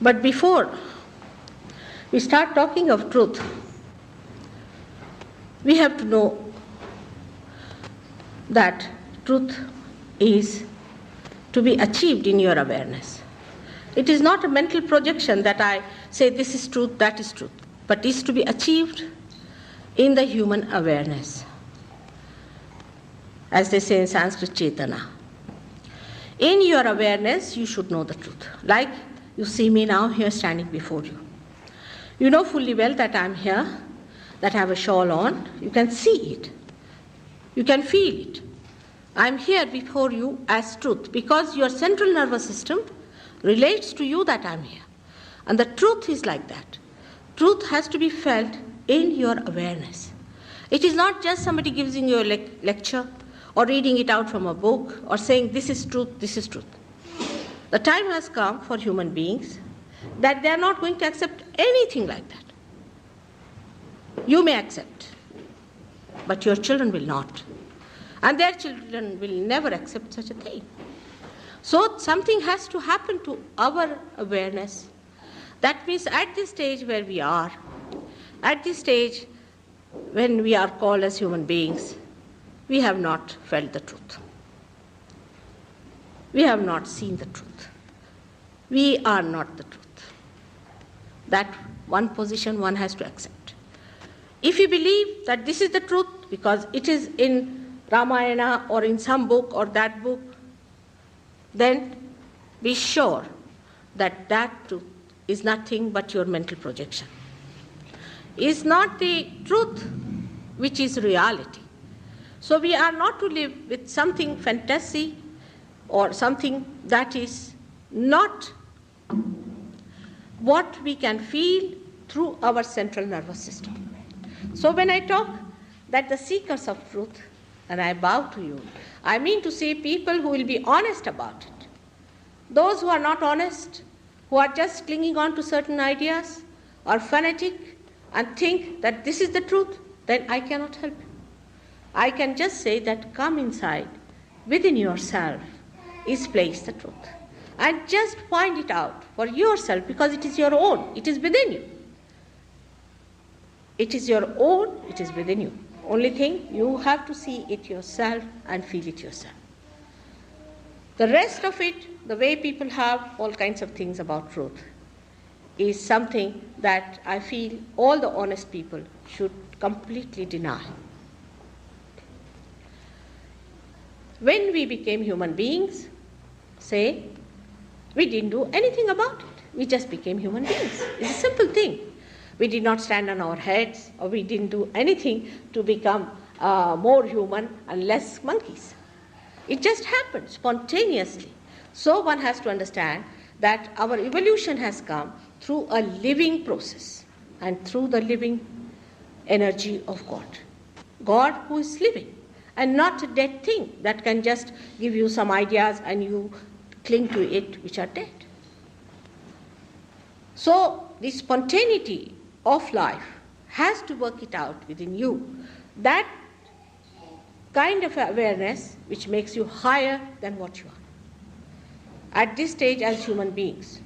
But before we start talking of truth, we have to know that truth is to be achieved in your awareness. It is not a mental projection that I say this is truth, that is truth, but is to be achieved in the human awareness. As they say in Sanskrit, Chetana. In your awareness, you should know the truth. Like you see me now here standing before you. You know fully well that I'm here, that I have a shawl on. You can see it. You can feel it. I'm here before you as truth because your central nervous system relates to you that I'm here. And the truth is like that. Truth has to be felt in your awareness. It is not just somebody giving you a lecture or reading it out from a book or saying this is truth, this is truth. The time has come for human beings that they are not going to accept anything like that. You may accept, but your children will not. And their children will never accept such a thing. So something has to happen to our awareness. That means at this stage where we are, at this stage when we are called as human beings, we have not felt the truth. We have not seen the truth. We are not the truth. That one position one has to accept. If you believe that this is the truth because it is in Ramayana or in some book or that book, then be sure that that truth is nothing but your mental projection. Is not the truth which is reality. So we are not to live with something fantasy or something that is not what we can feel through our central nervous system. So when I talk that the seekers of truth, and I bow to you, I mean to say people who will be honest about it. Those who are not honest, who are just clinging on to certain ideas, or fanatic, and think that this is the truth, then I cannot help you. I can just say that come inside, within yourself, is placed the truth. And just find it out for yourself because it is your own, it is within you. It is your own, it is within you. Only thing, you have to see it yourself and feel it yourself. The rest of it, the way people have all kinds of things about truth, is something that I feel all the honest people should completely deny. When we became human beings, say, we didn't do anything about it. We just became human beings. It's a simple thing. We did not stand on our heads, or we didn't do anything to become more human and less monkeys. It just happened spontaneously. So one has to understand that our evolution has come through a living process and through the living energy of God. God who is living and not a dead thing that can just give you some ideas and you cling to it which are dead. So the spontaneity of life has to work it out within you. That kind of awareness which makes you higher than what you are. At this stage as human beings,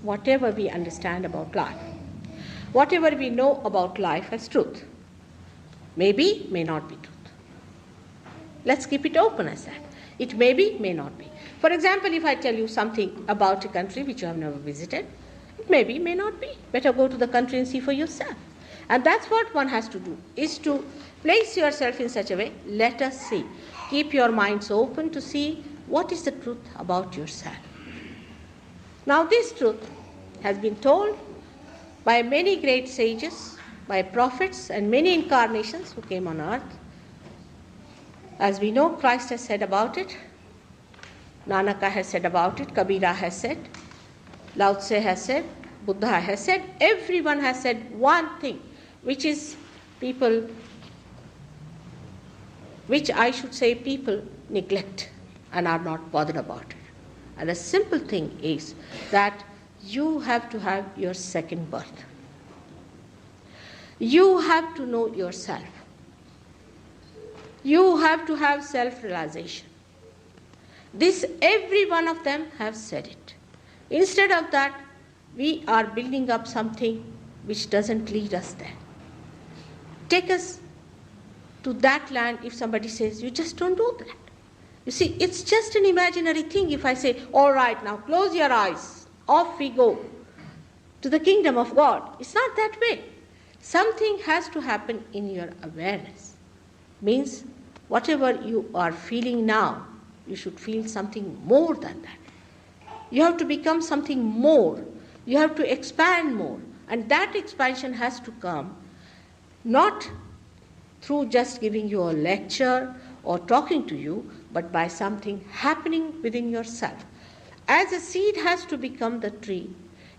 whatever we understand about life, whatever we know about life as truth, maybe, may not be truth. Let's keep it open as that. It may be, may not be. For example, if I tell you something about a country which you have never visited, it may be, may not be. Better go to the country and see for yourself. And that's what one has to do, is to place yourself in such a way, let us see. Keep your minds open to see what is the truth about yourself. Now this truth has been told by many great sages, by prophets and many incarnations who came on earth. As we know, Christ has said about it, Nanaka has said about it, Kabira has said, Lao Tse has said, Buddha has said, everyone has said one thing, which is people, which I should say people neglect and are not bothered about it. And the simple thing is that you have to have your second birth. You have to know yourself. You have to have self-realization. This, every one of them have said it. Instead of that, we are building up something which doesn't lead us there. Take us to that land if somebody says, you just don't do that. You see, it's just an imaginary thing if I say, all right, now close your eyes, off we go to the kingdom of God. It's not that way. Something has to happen in your awareness. Means whatever you are feeling now, you should feel something more than that. You have to become something more. You have to expand more. And that expansion has to come not through just giving you a lecture or talking to you, but by something happening within yourself. As a seed has to become the tree,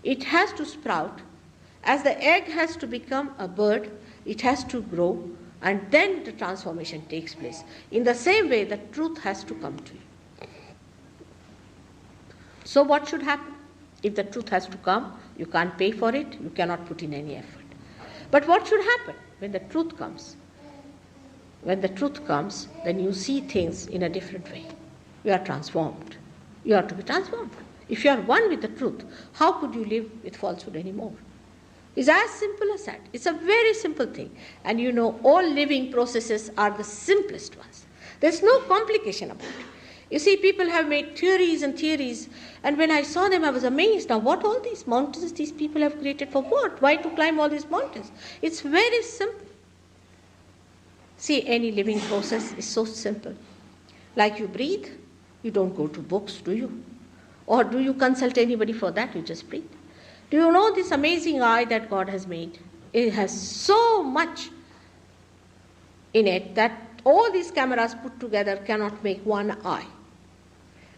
it has to sprout. As the egg has to become a bird, it has to grow, and then the transformation takes place. In the same way, the truth has to come to you. So what should happen? If the truth has to come, you can't pay for it, you cannot put in any effort. But what should happen when the truth comes? When the truth comes, then you see things in a different way. You are transformed. You are to be transformed. If you are one with the truth, how could you live with falsehood anymore? It's as simple as that. It's a very simple thing. And you know, all living processes are the simplest ones. There's no complication about it. You see, people have made theories and theories, and when I saw them, I was amazed. Now, what all these mountains these people have created for what? Why to climb all these mountains? It's very simple. See, any living process is so simple. Like you breathe, you don't go to books, do you? Or do you consult anybody for that? You just breathe. Do you know this amazing eye that God has made? It has so much in it that all these cameras put together cannot make one eye.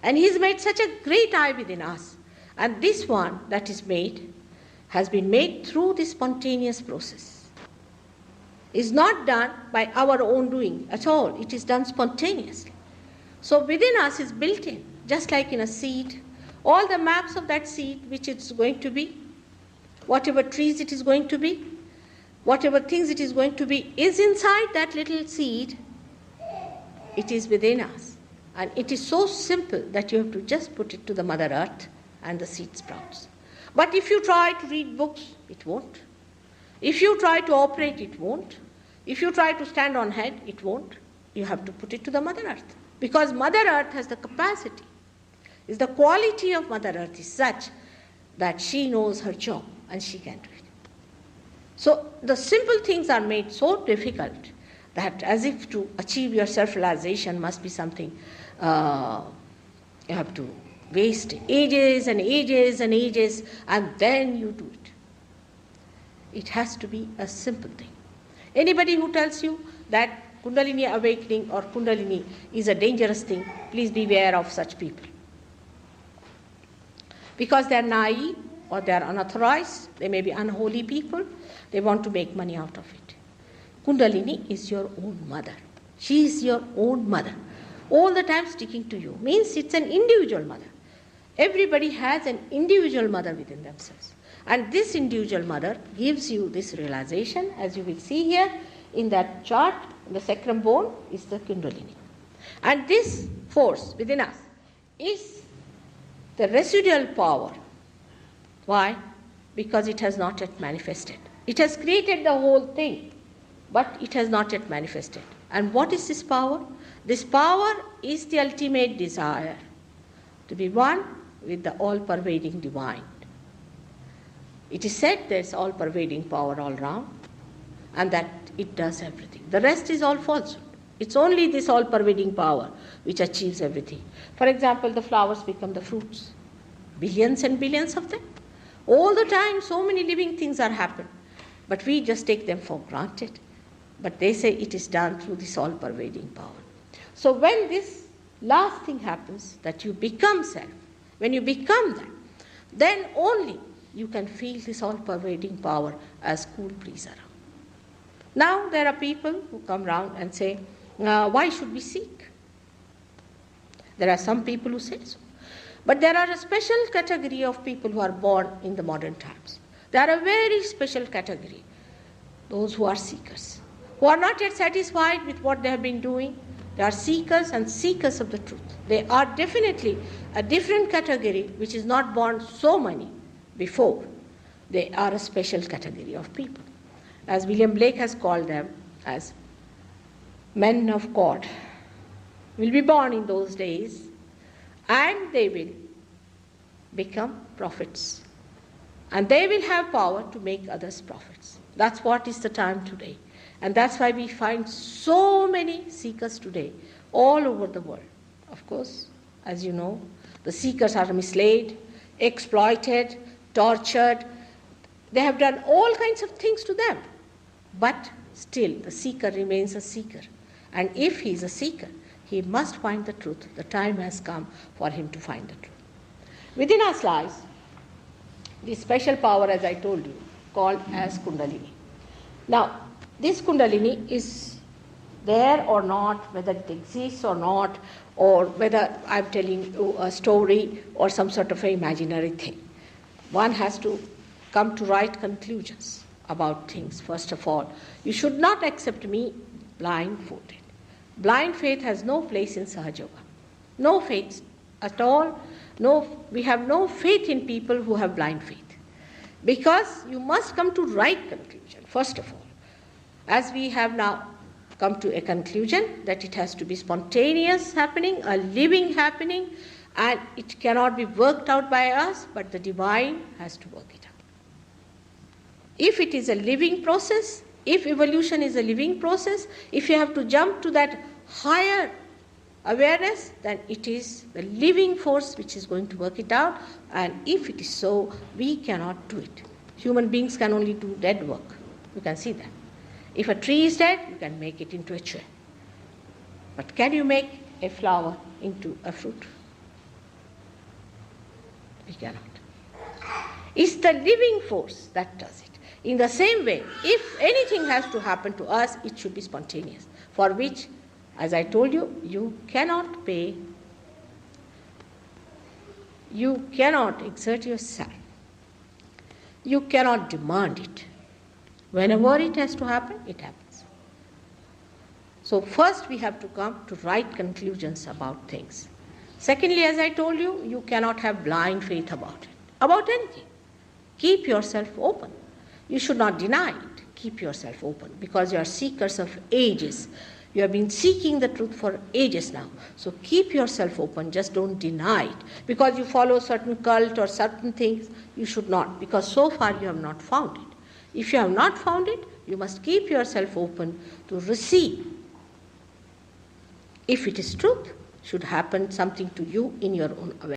And He's made such a great eye within us. And this one that is made has been made through this spontaneous process. Is not done by our own doing at all. It is done spontaneously. So within us is built in, just like in a seed. All the maps of that seed, which it's going to be, whatever trees it is going to be, whatever things it is going to be, is inside that little seed. It is within us. And it is so simple that you have to just put it to the Mother Earth and the seed sprouts. But if you try to read books, it won't. If you try to operate, it won't. If you try to stand on head, it won't. You have to put it to the Mother Earth. Because Mother Earth has the capacity. Is the quality of Mother Earth is such that she knows her job and she can do it. So the simple things are made so difficult that as if to achieve your self-realization must be something you have to waste ages and ages and ages, and then you do it. It has to be a simple thing. Anybody who tells you that Kundalini awakening or Kundalini is a dangerous thing, please beware of such people. Because they are naive or they are unauthorized, they may be unholy people, they want to make money out of it. Kundalini is your own mother. She is your own mother. All the time sticking to you. Means it's an individual mother. Everybody has an individual mother within themselves. And this individual mother gives you this realization, as you will see here in that chart, the sacrum bone is the Kundalini. And this force within us is the residual power. Why? Because it has not yet manifested. It has created the whole thing, but it has not yet manifested. And what is this power? This power is the ultimate desire to be one with the all-pervading divine. It is said there is all-pervading power all round, and that it does everything. The rest is all falsehood. It's only this all-pervading power which achieves everything. For example, the flowers become the fruits. Billions and billions of them. All the time, so many living things are happening. But we just take them for granted. But they say it is done through this all-pervading power. So when this last thing happens, that you become self, when you become that, then only you can feel this all-pervading power as cool breeze around. Now there are people who come round and say, why should we seek? There are some people who say so. But there are a special category of people who are born in the modern times. They are a very special category. Those who are seekers, who are not yet satisfied with what they have been doing. They are seekers and seekers of the truth. They are definitely a different category which is not born so many, before, they are a special category of people. As William Blake has called them as men of God, will be born in those days and they will become prophets. And they will have power to make others prophets. That's what is the time today. And that's why we find so many seekers today all over the world. Of course, as you know, the seekers are misled, exploited, tortured. They have done all kinds of things to them. But still, the seeker remains a seeker. And if he is a seeker, he must find the truth. The time has come for him to find the truth. Within us lies the special power, as I told you, called as Kundalini. Now, this Kundalini is there or not, whether it exists or not, or whether I'm telling you a story or some sort of an imaginary thing. One has to come to right conclusions about things. First of all, you should not accept me blindfolded. Blind faith has no place in Sahaja Yoga. No faith at all. No, we have no faith in people who have blind faith. Because you must come to right conclusion, first of all. As we have now come to a conclusion that it has to be spontaneous happening, a living happening, and it cannot be worked out by us, but the divine has to work it out. If it is a living process, if evolution is a living process, if you have to jump to that higher awareness, then it is the living force which is going to work it out, and if it is so, we cannot do it. Human beings can only do dead work. You can see that. If a tree is dead, you can make it into a tree. But can you make a flower into a fruit? We cannot. It's the living force that does it. In the same way, if anything has to happen to us, it should be spontaneous, for which, as I told you, you cannot pay, you cannot exert yourself, you cannot demand it. Whenever it has to happen, it happens. So first we have to come to right conclusions about things. Secondly, as I told you, you cannot have blind faith about it, about anything. Keep yourself open. You should not deny it. Keep yourself open, because you are seekers of ages. You have been seeking the truth for ages now. So keep yourself open. Just don't deny it. Because you follow certain cult or certain things, you should not. Because so far you have not found it. If you have not found it, you must keep yourself open to receive. If it is truth, should happen something to you in your own awareness.